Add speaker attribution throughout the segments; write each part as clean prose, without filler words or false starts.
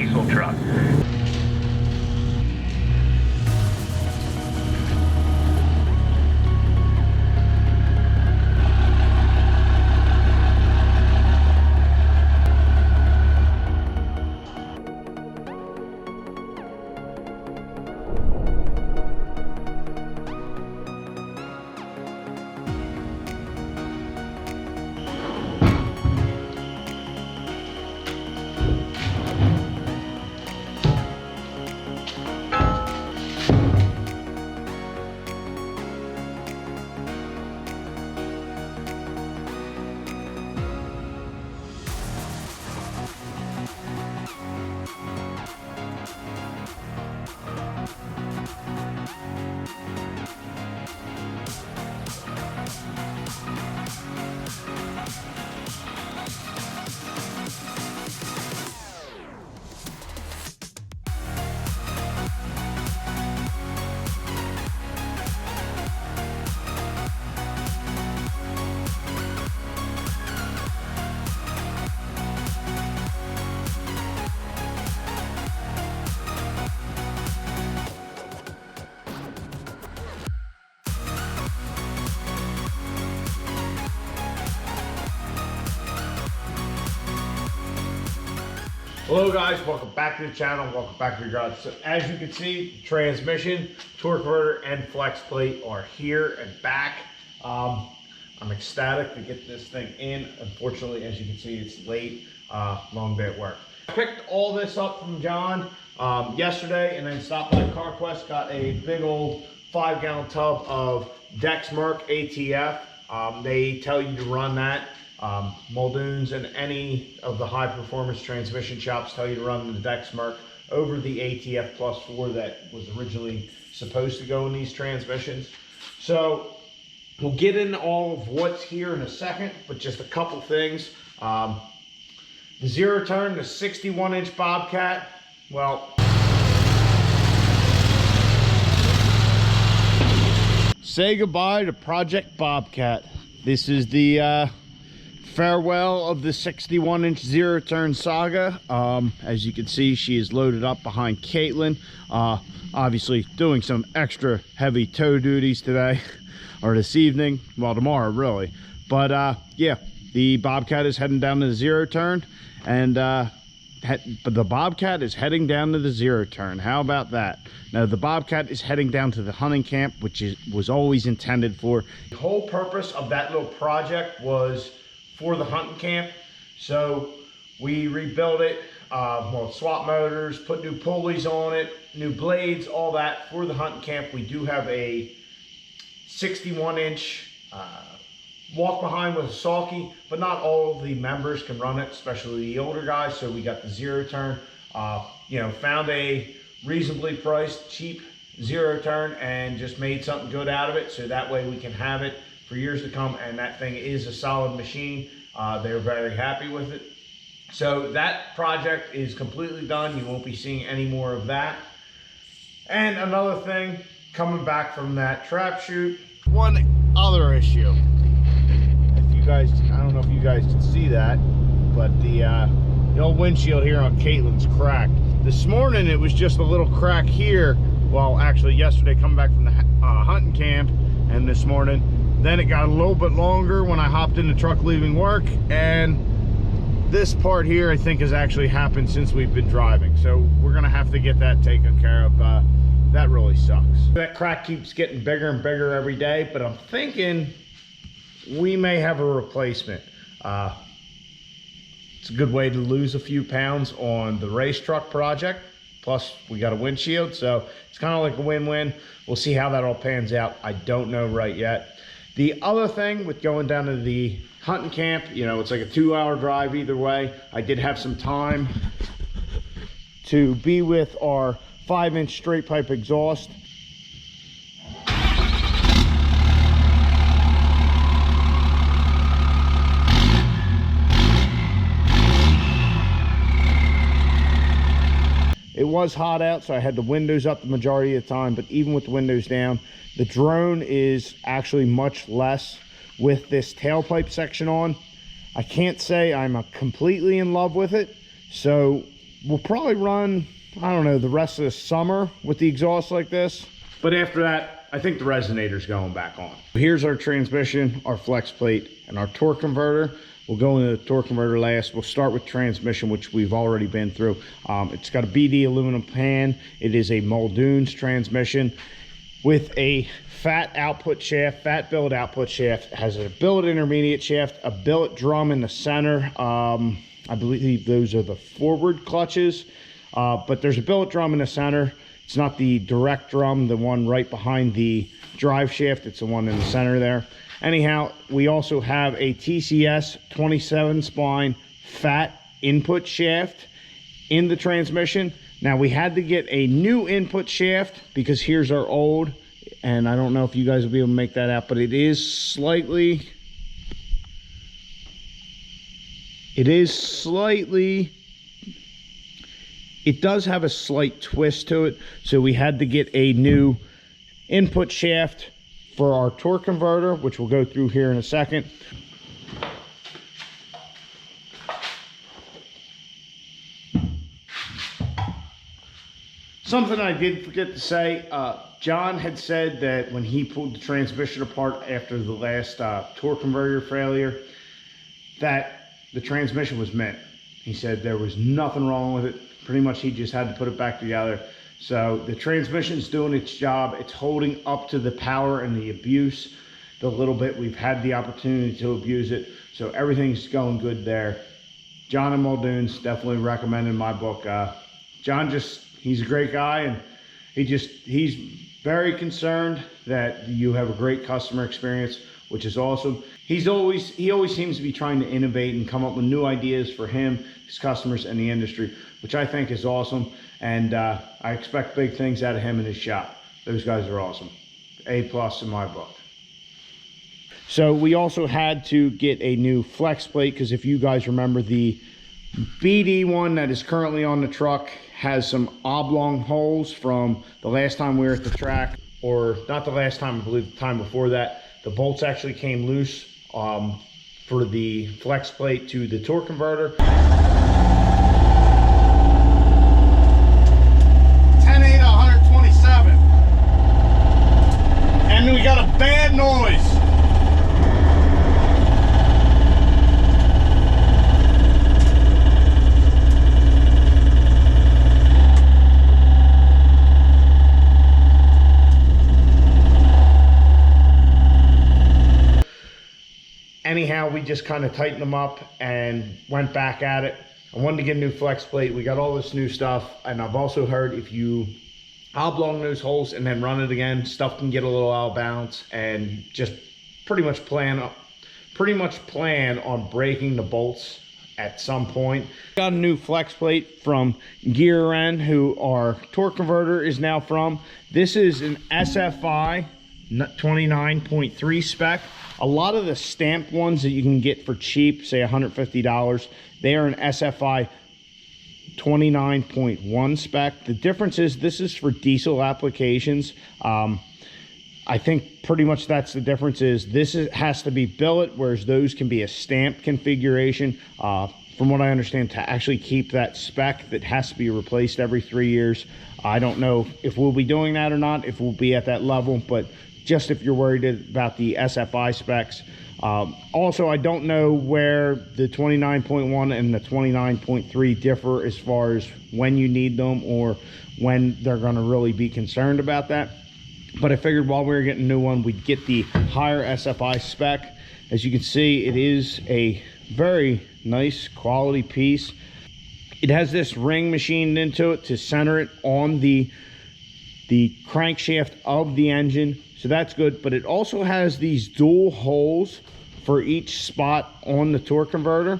Speaker 1: diesel truck.
Speaker 2: Hello guys, welcome back to the channel, welcome back to your garage. So as you can see, transmission, torque converter, and flex plate are here and back. I'm ecstatic to get this thing in. Unfortunately, as you can see, it's late, long day at work. I picked all this up from John yesterday and then stopped by CarQuest, got a big old 5-gallon tub of Dexmerk ATF. They tell you to run that. Muldoon's and any of the high performance transmission shops tell you to run the Dexmerk over the ATF Plus 4 that was originally supposed to go in these transmissions. So we'll get into all of what's here in a second, but just a couple things. The zero turn, the 61-inch Bobcat, well, say goodbye to Project Bobcat. This is the farewell of the 61-inch zero turn saga. As you can see, she is loaded up behind Caitlin, obviously doing some extra heavy tow duties today or this evening, well, tomorrow really. But yeah, the Bobcat is heading down to the zero turn, and but the Bobcat is heading down to the zero turn. How about that? Now the Bobcat is heading down to the hunting camp, which was always intended for. The whole purpose of that little project was for the hunting camp. So we rebuilt it, well, swap motors, put new pulleys on it, new blades, all that for the hunting camp. We do have a 61-inch walk behind with a sulky, but not all of the members can run it, especially the older guys. So we got the zero turn, you know, found a reasonably priced, cheap zero turn and just made something good out of it. So that way we can have it for years to come, and that thing is a solid machine. They're very happy with it. So that project is completely done. You won't be seeing any more of that. And another thing, coming back from that trap shoot, one other issue. If you guys, I don't know if you guys can see that, but the old windshield here on Caitlin's cracked. This morning it was just a little crack here. Well, actually yesterday coming back from the hunting camp, and this morning. Then it got a little bit longer when I hopped in the truck leaving work, and this part here I think has actually happened since we've been driving. So we're gonna have to get that taken care of. That really sucks. That crack keeps getting bigger and bigger every day, but I'm thinking we may have a replacement. It's a good way to lose a few pounds on the race truck project. Plus we got a windshield, so it's kind of like a win-win. We'll see how that all pans out. I don't know right yet. The other thing with going down to the hunting camp, you know, it's like a 2-hour drive either way. I did have some time to be with our 5-inch straight pipe exhaust. It was hot out, so I had the windows up the majority of the time, but even with the windows down, the drone is actually much less with this tailpipe section on. I can't say I'm completely in love with it, so we'll probably run, I don't know, the rest of the summer with the exhaust like this. But after that, I think the resonator's going back on. Here's our transmission, our flex plate, and our torque converter. We'll go into the torque converter last. We'll start with transmission, which we've already been through. It's got a BD aluminum pan. It is a Muldoon's transmission with a fat output shaft, fat billet output shaft. It has a billet intermediate shaft, a billet drum in the center. I believe those are the forward clutches, but there's a billet drum in the center. It's not the direct drum, the one right behind the drive shaft. It's the one in the center there. Anyhow, we also have a TCS 27 spline fat input shaft in the transmission. Now we had to get a new input shaft because here's our old, and I don't know if you guys will be able to make that out, but it does have a slight twist to it, so we had to get a new input shaft for our torque converter, which we'll go through here in a second. Something I did forget to say, John had said that when he pulled the transmission apart after the last torque converter failure, that the transmission was mint. He said there was nothing wrong with it. Pretty much he just had to put it back together. So the transmission's doing its job. It's holding up to the power and the abuse. The little bit we've had the opportunity to abuse it. So everything's going good there. John and Muldoon's definitely recommend in my book. John he's a great guy, and he's very concerned that you have a great customer experience, which is awesome. He always seems to be trying to innovate and come up with new ideas for him, his customers, and the industry, which I think is awesome. And I expect big things out of him and his shop. Those guys are awesome. A+ in my book. So we also had to get a new flex plate, because if you guys remember, the BD one that is currently on the truck has some oblong holes from the last time we were at the track, or not the last time, I believe the time before that. The bolts actually came loose for the flex plate to the torque converter. 10.8 127. And we got a bad noise. Anyhow, we just kind of tightened them up and went back at it. I wanted to get a new flex plate. We got all this new stuff, and I've also heard if you oblong those holes and then run it again, stuff can get a little out of balance, and just pretty much plan on breaking the bolts at some point. Got a new flex plate from Gear End, who our torque converter is now from. This is an SFI 29.3 spec. A lot of the stamped ones that you can get for cheap, say $150, they are an SFI 29.1 spec. The difference is this is for diesel applications. I think pretty much that's the difference. Is this has to be billet, whereas those can be a stamped configuration. From what I understand, to actually keep that spec, that has to be replaced every 3 years. I don't know if we'll be doing that or not, if we'll be at that level, but just if you're worried about the SFI specs. Also, I don't know where the 29.1 and the 29.3 differ as far as when you need them or when they're going to really be concerned about that. But I figured while we were getting a new one, we'd get the higher SFI spec. As you can see, it is a very nice quality piece. It has this ring machined into it to center it on the crankshaft of the engine. So that's good, but it also has these dual holes for each spot on the torque converter.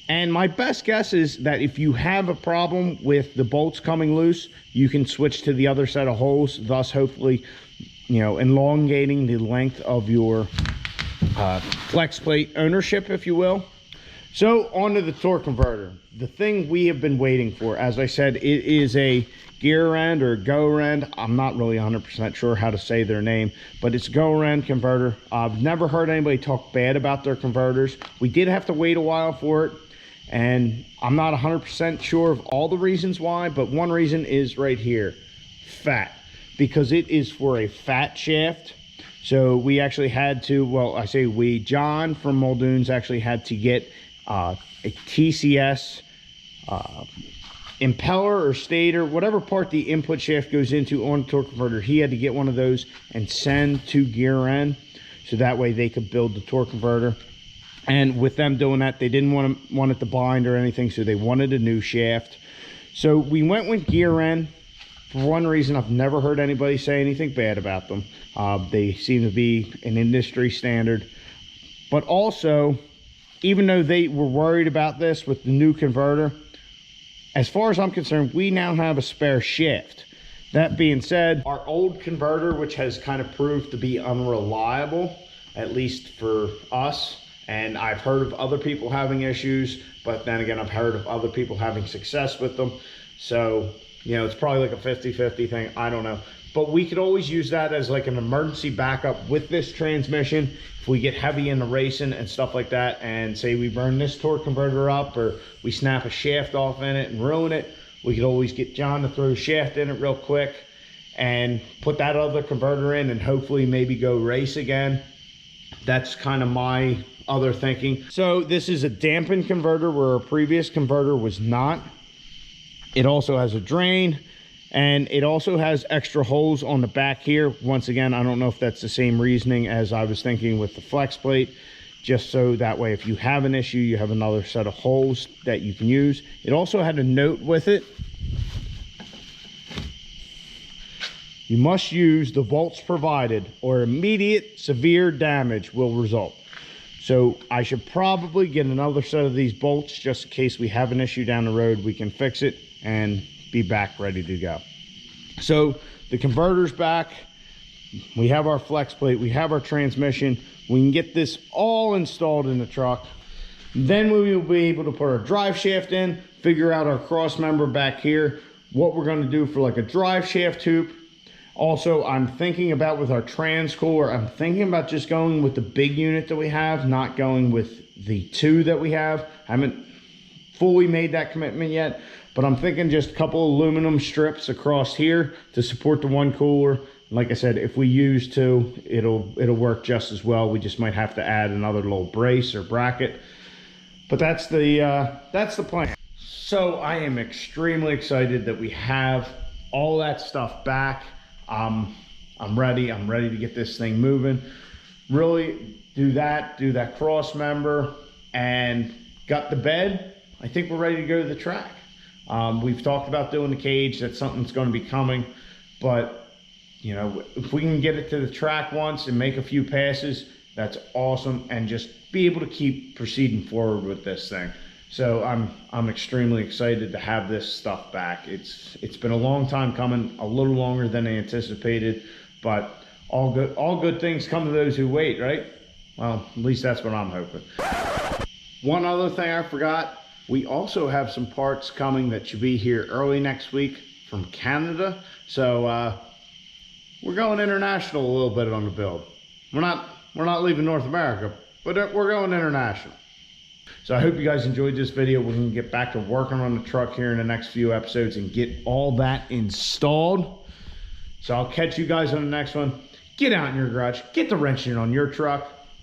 Speaker 2: And my best guess is that if you have a problem with the bolts coming loose, you can switch to the other set of holes, thus hopefully, you know, elongating the length of your flex plate ownership, if you will. So onto the torque converter, the thing we have been waiting for. As I said, it is a Gear End or Go End. I'm not really 100% sure how to say their name, but it's Go End converter. I've never heard anybody talk bad about their converters. We did have to wait a while for it, And I'm not 100% sure of all the reasons why, but one reason is right here, fat, because it is for a fat shaft. So we actually had to, well, I say we, John from Muldoon's actually had to get a TCS impeller or stator, whatever part the input shaft goes into on the torque converter. He had to get one of those and send to Gear N, so that way they could build the torque converter. And with them doing that, they didn't want it to bind or anything, so they wanted a new shaft. So we went with Gear N. For one reason, I've never heard anybody say anything bad about them. They seem to be an industry standard. But also, even though they were worried about this with the new converter, as far as I'm concerned, we now have a spare shaft. That being said, our old converter, which has kind of proved to be unreliable, at least for us, and I've heard of other people having issues, but then again, I've heard of other people having success with them. So, you know, it's probably like a 50-50 thing, I don't know. But we could always use that as like an emergency backup with this transmission. If we get heavy in the racing and stuff like that, and say we burn this torque converter up, or we snap a shaft off in it and ruin it, we could always get John to throw a shaft in it real quick and put that other converter in and hopefully maybe go race again. That's kind of my other thinking. So this is a dampened converter where a previous converter was not. It also has a drain, and it also has extra holes on the back here. Once again, I don't know if that's the same reasoning as I was thinking with the flex plate, just so that way if you have an issue, you have another set of holes that you can use. It also had a note with it. You must use the bolts provided or immediate severe damage will result. So I should probably get another set of these bolts just in case we have an issue down the road. We can fix it and be back ready to go. So the converter's back. We have our flex plate. We have our transmission. We can get this all installed in the truck. Then we will be able to put our drive shaft in, figure out our cross member back here, what we're going to do for like a drive shaft hoop. Also, I'm thinking about with our trans cooler, I'm thinking about just going with the big unit that we have, not going with the two that we have. I haven't fully made that commitment yet, but I'm thinking just a couple aluminum strips across here to support the one cooler. Like I said, if we use two, it'll work just as well. We just might have to add another little brace or bracket, but that's the plan. So I am extremely excited that we have all that stuff back. I'm ready to get this thing moving, really do that cross member, and got the bed. I think we're ready to go to the track. We've talked about doing the cage. That's something that's going to be coming, but you know, if we can get it to the track once and make a few passes, that's awesome, and just be able to keep proceeding forward with this thing. So I'm extremely excited to have this stuff back. It's been a long time coming, a little longer than I anticipated, but all good things come to those who wait, right? Well, at least that's what I'm hoping. One other thing I forgot, we also have some parts coming that should be here early next week from Canada. So we're going international a little bit on the build. We're not leaving North America, but we're going international. So I hope you guys enjoyed this video. We're going to get back to working on the truck here in the next few episodes and get all that installed. So I'll catch you guys on the next one. Get out in your garage, get the wrench in on your truck,